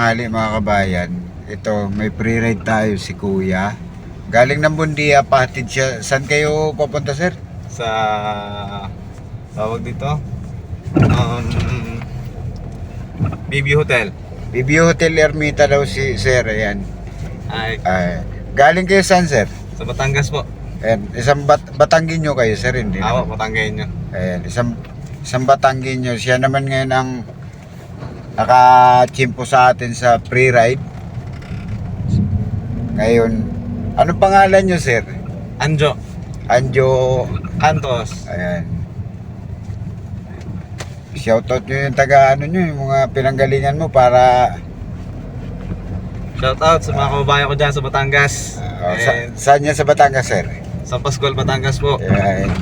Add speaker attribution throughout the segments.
Speaker 1: tanghali mga kabayan. Ito, may pre-ride tayo si Kuya. Galing ng Bundia, pahatid siya. Saan kayo papunta, sir?
Speaker 2: Sa tawag dito um, BB Hotel.
Speaker 1: BB Hotel Ermita daw si sir. Ayan.
Speaker 2: Ay,
Speaker 1: Galing kayo saan, sir?
Speaker 2: sa Batangas po.
Speaker 1: Ayan, isang Batanggenyo kayo, sir. Hindi
Speaker 2: Awa,
Speaker 1: naman.
Speaker 2: Batanggenyo.
Speaker 1: Ayan, isang Batanggenyo. Siya naman ngayon ang nakachimpo sa atin sa pre-ride. Ngayon, anong pangalan nyo, sir?
Speaker 2: Anjo
Speaker 1: Anjo.
Speaker 2: Cantos.
Speaker 1: Ayan. Shoutout nyo yung taga ano nyo, yung mga pinanggalingan mo para
Speaker 2: Shout out sa mga kababayan ko dyan sa Batangas. And
Speaker 1: saan yan sa Batangas, sir?
Speaker 2: sa Pascual, Batangas po.
Speaker 1: Ayan.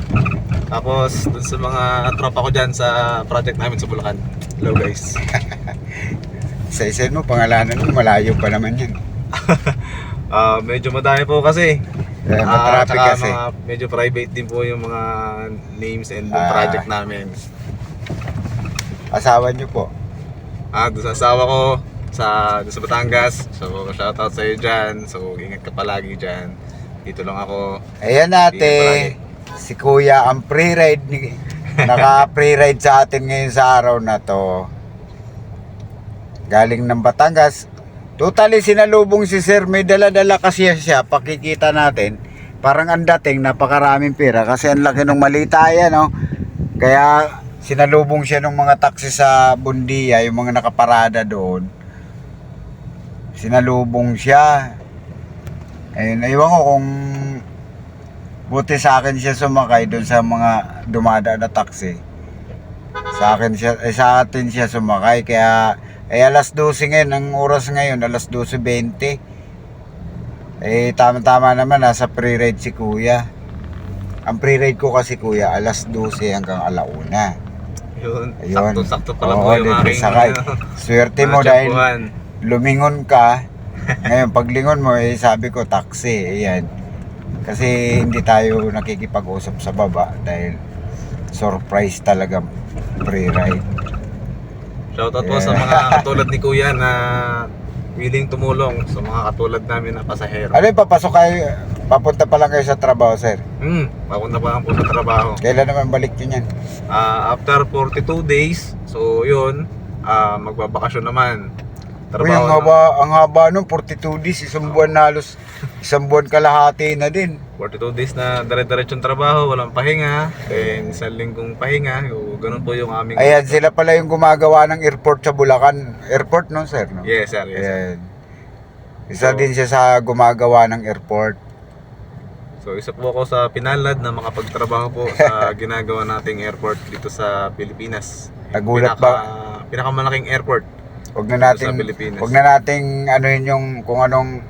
Speaker 2: Tapos dun sa mga tropa ko dyan sa project namin sa Bulacan. Hello guys.
Speaker 1: Sa isa mo, pangalanan mo, malayo pa naman yan.
Speaker 2: Medyo madami po kasi.
Speaker 1: Matraffic
Speaker 2: Tsaka
Speaker 1: kasi.
Speaker 2: medyo private din po yung mga names and yung project namin.
Speaker 1: Asawa nyo po.
Speaker 2: Doon sa asawa ko doon sa Batangas. So shoutout sa iyo dyan. So ingat ka palagi dyan. Dito lang ako.
Speaker 1: Ayan ate, si Kuya ang pre-ride naka-pre-ride sa atin ngayon sa araw na to. Galing ng Batangas. Totally sinalubong si sir, may dala-dala kasi siya, pakikita natin. Parang ang dating, napakaraming pera kasi ang laki ng malita yan, no? Kaya sinalubong siya ng mga taxi sa Bundia, yung mga nakaparada doon. Sinalubong siya. Ayun, ewan ko kung buti sa akin siya sumakay doon sa mga dumadaan na taxi. Sa atin siya sumakay, kaya alas 12 ngayon, ang oras ngayon, alas 12:20. Tama-tama naman, nasa pre-ride si Kuya. Ang pre-ride ko kasi, Kuya, alas 12 hanggang alauna.
Speaker 2: Yun.
Speaker 1: Ayun.
Speaker 2: Sakto-sakto pala
Speaker 1: Oo,
Speaker 2: po yung aking
Speaker 1: sakay. Swerte mo dahil
Speaker 2: tiyempuhan.
Speaker 1: lumingon ka. Ngayon, paglingon mo, sabi ko, taxi. Ayan. Kasi hindi tayo nakikipag-usap sa baba dahil surprise talaga pre-ride.
Speaker 2: Shoutout po sa mga katulad ni Kuya na willing tumulong sa mga katulad namin na pasahero.
Speaker 1: Ano yung papasok kayo? Papunta pa lang kayo sa trabaho, sir?
Speaker 2: Papunta pa lang po sa trabaho.
Speaker 1: Kailan naman balik nyo yan?
Speaker 2: After 42 days, so yun, magbabakasyon naman.
Speaker 1: Uy, ang haba nun, 42 days, isang buwan na halos, isang buwan kalahati na din.
Speaker 2: 42 days na dire-diretsong trabaho, walang pahinga, then isang linggong pahinga, ganun po yung aming...
Speaker 1: Ayan, sila pala yung gumagawa ng airport sa Bulacan. Airport, no, sir? No?
Speaker 2: Yes, sir. Yes, sir.
Speaker 1: Ayan. Isa din siya sa gumagawa ng airport.
Speaker 2: So, isa po ako sa pinalad na makapagtrabaho po sa ginagawa nating airport dito sa Pilipinas.
Speaker 1: Nagulat ba?
Speaker 2: Pinakamalaking airport.
Speaker 1: Huwag na nating,
Speaker 2: sa Pilipinas.
Speaker 1: huwag na nating anuhin yung kung anong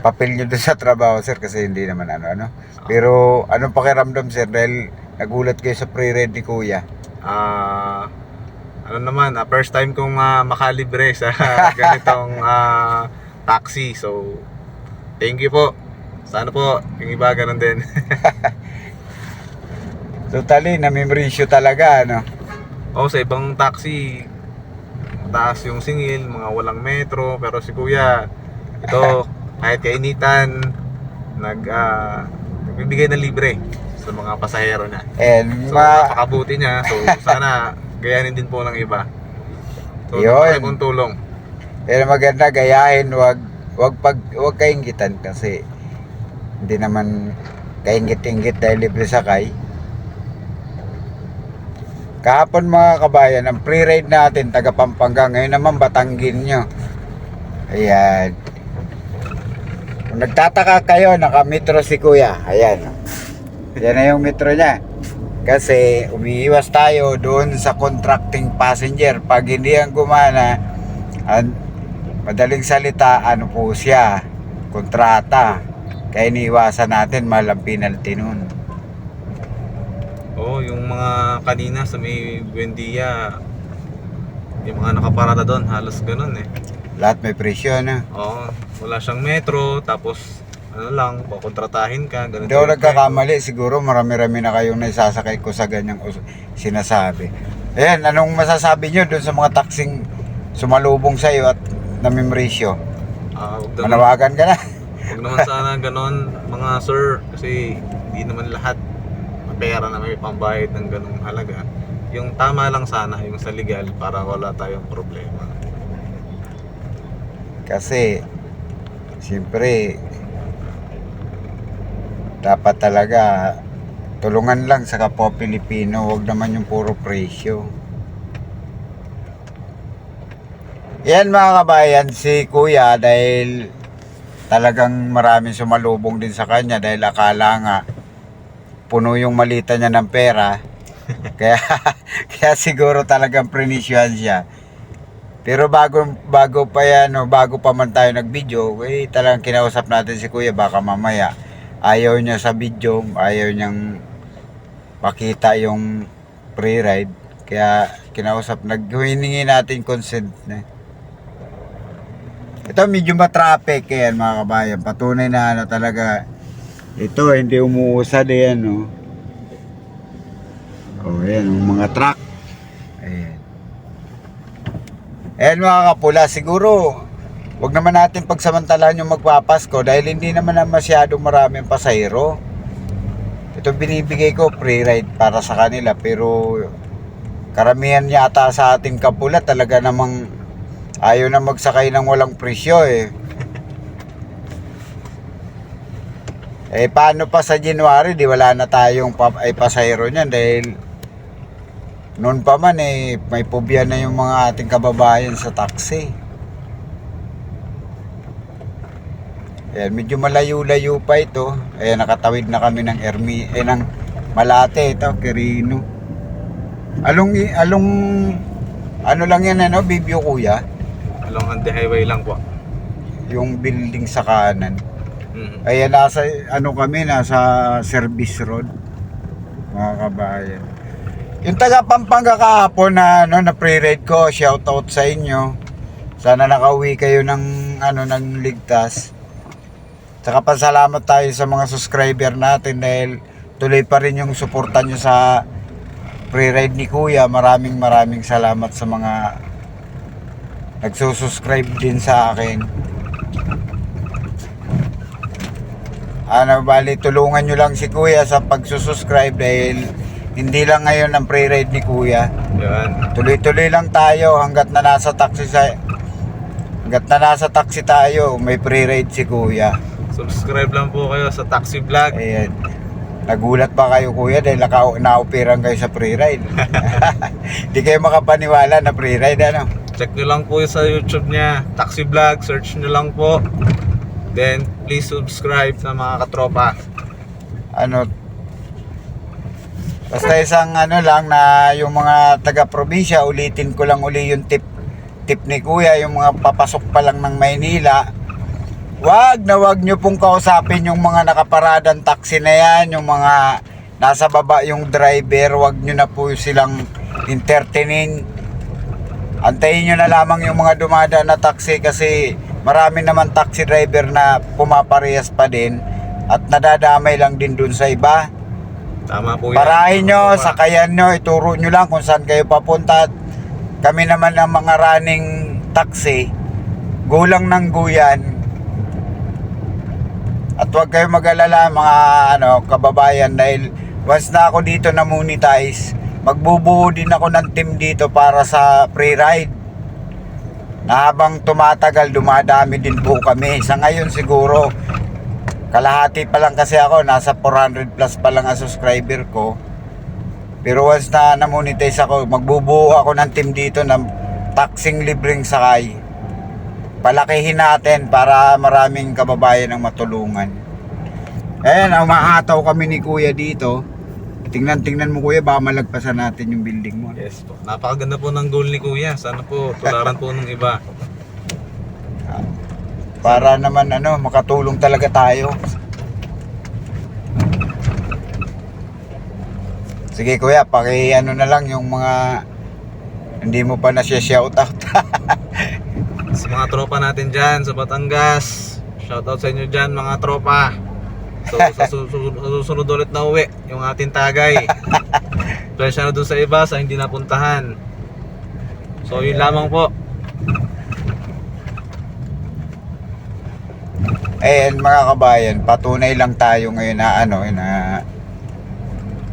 Speaker 1: papel nyo doon sa trabaho, sir, kasi hindi naman ano. Pero anong pakiramdam, sir, dahil nagulat kayo sa pre-ride ni Kuya?
Speaker 2: Ano naman, first time kong makalibre sa ganitong taxi. So, thank you po. Sana po, yung iba ganun din.
Speaker 1: Totally, namimrisyo talaga, ano?
Speaker 2: Sa ibang taxi, taas yung singil, mga walang metro. Pero si Kuya, ito, kahit kainitan, nagbibigay ng libre sa mga pasahero niya.
Speaker 1: And
Speaker 2: So, napakabuti niya. So, sana gayanin din po ng iba. So,
Speaker 1: Yun.
Speaker 2: napakalaking kong tulong.
Speaker 1: Pero maganda, gayahin, wag kainggitan kasi hindi naman kainggit-inggit dahil libre sakay. Kahapon mga kabayan, ang pre-ride natin taga Pampanga, ngayon naman Batanggenyo. Ayan. Kung nagtataka kayo, naka-metro si Kuya. Ayan. Yan na yung metro niya. Kasi umiiwas tayo doon sa contracting passenger. Pag hindi ang gumana, madaling salita, ano po siya, kontrata. Kaya iniiwasan natin, malang penalty nun.
Speaker 2: Yung mga kanina sa may Buendia, yung mga nakaparada doon, halos ganun eh.
Speaker 1: Lahat may presyo, no?
Speaker 2: Wala siyang metro, tapos ano lang, kukontratahin ka, ganun.
Speaker 1: Hindi ako nagkakamali, siguro marami-rami na kayong naisasakay ko sa ganyang sinasabi. Ayan, anong masasabi nyo doon sa mga taksing sumalubong sa'yo at na memrisyo.
Speaker 2: Huwag naman,
Speaker 1: Manawagan ka na.
Speaker 2: huwag naman sana ganon mga sir, kasi hindi naman lahat pera na may pambayad ng ganong halaga. Yung tama lang sana, yung sa legal, para wala tayong problema.
Speaker 1: Kasi, siyempre, dapat talaga tulungan lang sa kapwa Pilipino, wag naman yung puro presyo. Yan mga kabayan, si Kuya dahil talagang maraming sumalubong din sa kanya dahil akala nga puno yung malita niya ng pera. kaya kaya siguro talagang prinisyuhan siya. Pero bago pa yan, bago pa man tayo nag-video, talagang kinausap natin si Kuya, baka mamaya ayaw niya sa video, ayaw niyang makita yung pre-ride. Kaya kinausap, hiningi natin consent na. Ito medyo matraffic yan mga kabayan. Patunay na talaga. Ito hindi umuusad yan, no. Oh, yan yung mga truck. Ayan. Ayan mga kapula, siguro wag naman natin pagsamantalahan yung magpapasko dahil hindi naman na masyadong maraming pasahero. Ito binibigay ko free ride para sa kanila, pero karamihan yata sa ating kapula talaga namang ayaw na magsakay ng walang presyo eh. Paano pa sa January, di wala na tayong pasahero niyan dahil noon pa man may pobya na yung mga ating kababayan sa taxi. Ayan, medyo malayo-layo pa ito. Ayan, nakatawid na kami ng ng Malate ito, Quirino. Along ano lang yan, Bibyo Kuya?
Speaker 2: Along Anti Highway lang po.
Speaker 1: Yung building sa kanan.
Speaker 2: Mm.
Speaker 1: Ayan, nasa service road, mga kabayan. Yung taga Pampanga kahapon na na pre-ride ko, shout out sa inyo. Sana nakauwi kayo ng ng ligtas. Saka pasalamat tayo sa mga subscriber natin dahil tuloy pa rin yung suporta nyo sa pre-ride ni Kuya. Maraming salamat sa mga nagsusubscribe din sa akin. Bali, tulungan nyo lang si Kuya sa pagsusubscribe dahil hindi lang ngayon ang pre-ride ni Kuya.
Speaker 2: Yan.
Speaker 1: Tuloy-tuloy lang tayo hanggat na nasa taxi tayo, may pre-ride si Kuya.
Speaker 2: Subscribe lang po kayo sa Taxi Vlog.
Speaker 1: Ayan. Nagulat pa kayo Kuya dahil na-operan kayo sa pre-ride. Hindi kayo makapaniwala na pre-ride
Speaker 2: Check nyo lang po sa YouTube niya, Taxi Vlog, search nyo lang po. Then, please subscribe na mga katropa.
Speaker 1: Basta isang lang na yung mga taga-probinsya, ulitin ko lang uli yung tip ni Kuya, yung mga papasok pa lang ng Maynila. Wag nyo pong kausapin yung mga nakaparadang taxi na yan, yung mga nasa baba yung driver, wag nyo na po silang entertainin. Antayin nyo na lamang yung mga dumadaan na taxi kasi marami naman taxi driver na pumaparehas pa din at nadadamay lang din dun sa iba.
Speaker 2: Tama po yan.
Speaker 1: Parahin nyo, sakayan nyo, ituro nyo lang kung saan kayo papunta. Kami naman ang mga running taxi, gulang ng guyan. At huwag kayo mag-alala mga kababayan dahil once na ako dito na monetize, magbubuo din ako ng team dito para sa pre-ride. Na habang tumatagal, dumadami din po kami. Sa ngayon siguro, kalahati pa lang kasi ako, nasa 400 plus pa lang ang subscriber ko. Pero once na monetize ako, magbubuo ako ng team dito ng taxing libreng sakay. Palakihin natin para maraming kababayan ang matulungan. Ayan, umahataw kami ni Kuya dito. Tingnan mo Kuya, baka malagpasan natin yung building mo.
Speaker 2: Yes po. Napakaganda po ng goal ni Kuya. Sana po tularan po ng iba.
Speaker 1: Para naman makatulong talaga tayo. Sige Kuya, na lang yung mga hindi mo pa na siya shout out.
Speaker 2: Sa mga tropa natin dyan sa Batangas, shoutout sa inyo dyan mga tropa. So sa susunod ulit na uwi yung ating tagay. Presya na dun sa iba sa hindi napuntahan. So yun lamang po.
Speaker 1: Ayan mga kabayan, patunay lang tayo ngayon na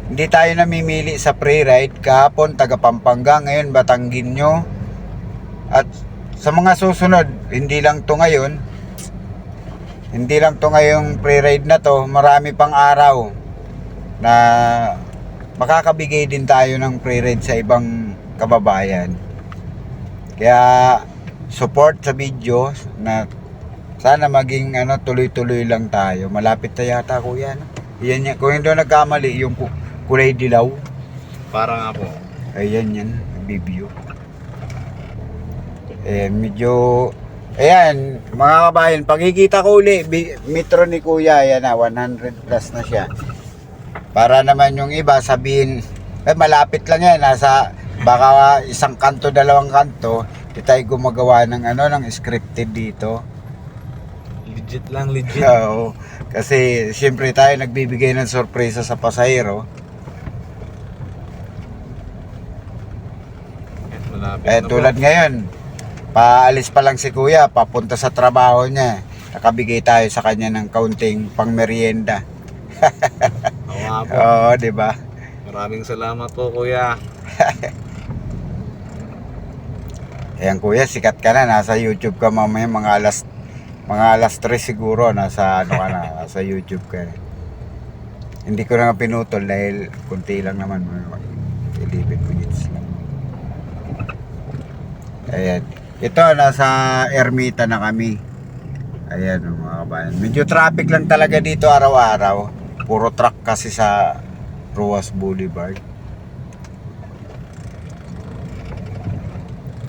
Speaker 1: hindi tayo namimili sa pre-ride. Kahapon taga Pampanga, ngayon Batanguinho. At sa mga susunod, hindi lang to ngayong pre-ride na to, marami pang araw na makakabigay din tayo ng pre-ride sa ibang kababayan. Kaya support sa video na sana maging tuloy-tuloy lang tayo. Malapit na yata kuya, no? Yan yan. Kung hindi ako nagkamali, yung kulay dilaw.
Speaker 2: Para nga po.
Speaker 1: Ayan yan, bibyo. Medyo ayan, mga kabayan, pagkikita ko uli, metro ni kuya, ayan na, 100 plus na siya. Para naman yung iba sabihin, malapit lang yan, nasa baka isang kanto, dalawang kanto, di tayo gumagawa ng ng scripted dito.
Speaker 2: Legit lang, legit.
Speaker 1: Oo, kasi siyempre tayo nagbibigay ng sorpresa sa pasahero.
Speaker 2: Malapit na
Speaker 1: Tulad
Speaker 2: po.
Speaker 1: ngayon, paalis pa lang si kuya, papunta sa trabaho niya. Nakabigay tayo sa kanya ng kaunting pangmerienda.
Speaker 2: Oo nga po.
Speaker 1: Oo, di ba?
Speaker 2: Maraming salamat po kuya.
Speaker 1: Ayan kuya, sikat ka na, nasa YouTube ka mamaya, mga alas 3 siguro, nasa nasa YouTube ka. Hindi ko na nga pinutol dahil kunti lang naman, 11 minutes lang. Ayan. Ito, nasa Ermita na kami. Ayan mga kabayan. Medyo traffic lang talaga dito araw-araw. Puro truck kasi sa Ruas Boulevard.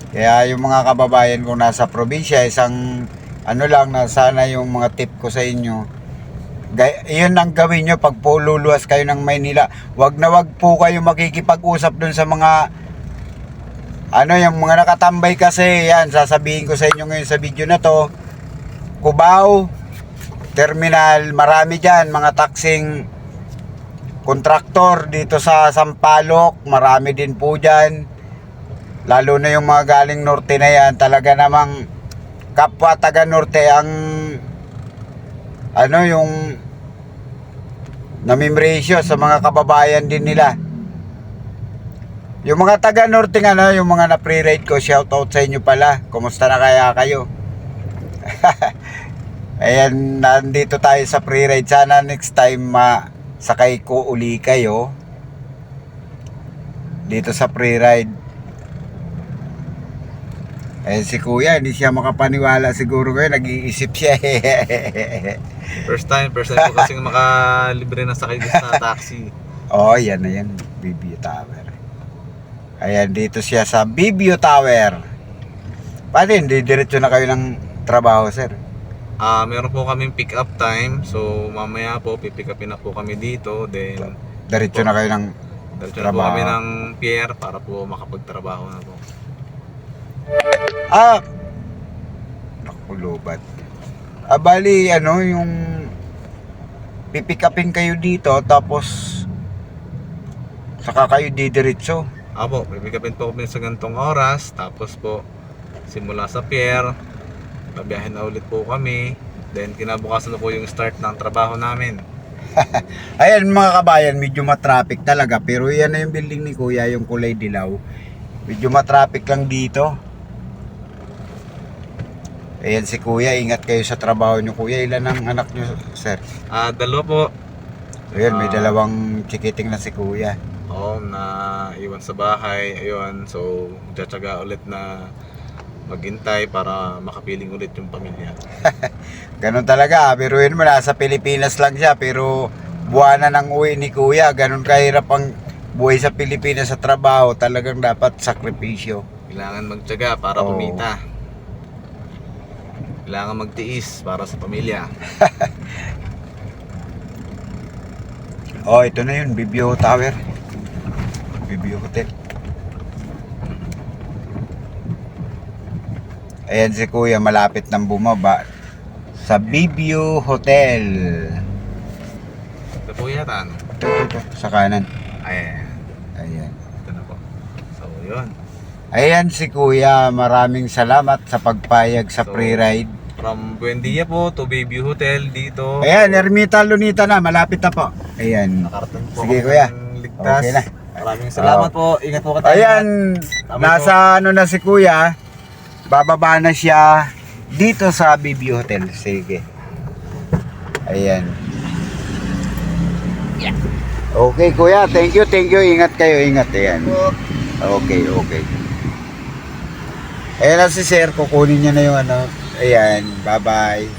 Speaker 1: Kaya yung mga kababayan kung nasa probinsya, isang na sana yung mga tip ko sa inyo. Iyon ang gawin nyo pag po luluwas kayo ng Maynila. Wag na wag po kayo makikipag-usap dun sa mga yung mga nakatambay kasi. Yan, sasabihin ko sa inyo ngayon sa video na to. Cubao Terminal, marami dyan mga taxing kontraktor dito sa Sampaloc, marami din po dyan. Lalo na yung mga galing norte na yan, talaga namang kapwa taga norte ang yung namimresyo sa mga kababayan din nila. Yung mga taga norte yung mga na pre-ride ko, shout out sa inyo pala. Kumusta na kaya kayo? Ayan, nandito tayo sa pre-ride. Sana next time sakay ko uli kayo dito sa pre-ride. Ayan si kuya, hindi siya makapaniwala siguro kayo, nag-iisip siya.
Speaker 2: First time po kasi makalibre na sakay dito sa taxi.
Speaker 1: Oh, yan na yan, BBU Tower. Ayan, dito siya sa BBU Tower. Paano hindi diretso na kayo ng trabaho, sir?
Speaker 2: Meron po kaming pick up time. So mamaya po pipick upin na po kami dito. Then
Speaker 1: Diretso na kayo ng
Speaker 2: diretso na po kami ng pier para po makapagtrabaho na po.
Speaker 1: Nakulubat. Bali, yung pipick upin kayo dito, tapos saka kayo didiretso.
Speaker 2: Apo, pipick upin po kami sa gantong oras. Tapos po simula sa pier, babiyahin na ulit po kami. Then kinabukasan na po yung start ng trabaho namin.
Speaker 1: Ayan mga kabayan, medyo matraffic talaga. Pero yan na yung building ni kuya, yung kulay dilaw. Medyo matraffic lang dito. Ayan si kuya, ingat kayo sa trabaho nyo kuya. Ilan ang anak nyo, sir?
Speaker 2: Dalawa po.
Speaker 1: Ayan, may dalawang chikiting na si kuya.
Speaker 2: Oo, na iwan sa bahay. Ayun, so tsatsaga ulit na maghintay para makapiling ulit yung pamilya.
Speaker 1: Ganon talaga, biruin mo, nasa Pilipinas lang siya, pero buwanan ang uwi ni kuya. Ganon kahirap ang buhay sa Pilipinas sa trabaho. Talagang dapat sakripisyo.
Speaker 2: Kailangan magtyaga para
Speaker 1: Oo.
Speaker 2: kumita. Kailangan magtiis para sa pamilya.
Speaker 1: Oh, ito na yun, BBO Tower. BBO Hotel. Ayan si kuya, malapit nang bumaba sa BBO Hotel.
Speaker 2: Ito po yata, ano?
Speaker 1: Ito, sa kanan.
Speaker 2: Ayan.
Speaker 1: Ayan.
Speaker 2: Ito na po. So, yun.
Speaker 1: Ayan si kuya, maraming salamat sa pagpayag sa
Speaker 2: So,
Speaker 1: pre-ride.
Speaker 2: From Buendia po to Bayview Hotel dito.
Speaker 1: Ayan, Ermita Lunita na, malapit na po. Ayan.
Speaker 2: Nakarating po
Speaker 1: Sige,
Speaker 2: kami
Speaker 1: kuya.
Speaker 2: ng ligtas.
Speaker 1: Okay na.
Speaker 2: Maraming salamat po. Ingat po ka tayo.
Speaker 1: Ayan, nasa ano na si kuya, bababa na siya dito sa Bayview Hotel. Sige. Ayan. Okay kuya, thank you. Ingat kayo, ingat. Ayan. Okay. Ayan na si sir, kukunin niya na yung ano. Ayan, bye-bye.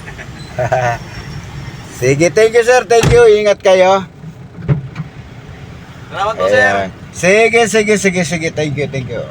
Speaker 1: Sige, thank you sir, thank you. Ingat kayo.
Speaker 2: Salamat po, sir.
Speaker 1: Ayan. Sige, thank you.